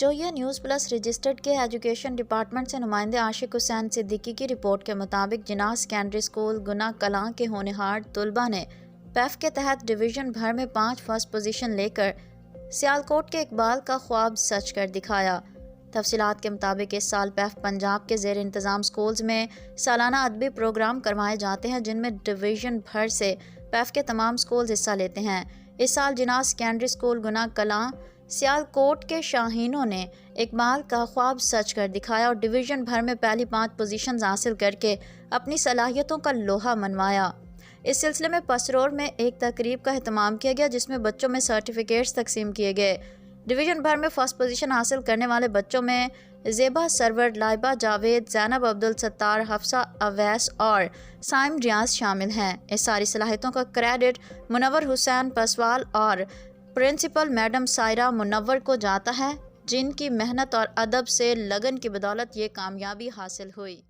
جویا news plus registered کے education department سے نمائندے عاشق حسین صدیقی کی رپورٹ کے مطابق جناح سیکنڈری اسکول گنا کلاں کے ہونہار طلباء نے پیف کے تحت ڈویژن بھر میں 5 فرسٹ پوزیشن لے کر سیالکوٹ کے اقبال کا خواب سچ کر دکھایا۔ تفصیلات کے مطابق اس سال پیف پنجاب کے زیر انتظام سکولز میں سالانہ ادبی پروگرام کروائے جاتے ہیں، جن میں ڈویژن بھر سے پیف کے تمام سکولز حصہ لیتے ہیں۔ اس سال جناح سیکنڈری اسکول گنا کلاں سیالکوٹ کے شاہینوں نے اقبال کا خواب سچ کر دکھایا اور ڈویژن بھر میں پہلی 5 پوزیشنز حاصل کر کے اپنی صلاحیتوں کا لوہا منوایا۔ اس سلسلے میں پسرور میں ایک تقریب کا اہتمام کیا گیا، جس میں بچوں میں سرٹیفکیٹس تقسیم کیے گئے۔ ڈویژن بھر میں فرسٹ پوزیشن حاصل کرنے والے بچوں میں زیبا سرور، لائبہ جاوید، زینب عبدالستار، حفصہ اویس اور سائم ریاض شامل ہیں۔ اس ساری صلاحیتوں کا کریڈٹ منور حسین پسوال اور پرنسپل میڈم سائرہ منور کو جاتا ہے، جن کی محنت اور ادب سے لگن کی بدولت یہ کامیابی حاصل ہوئی۔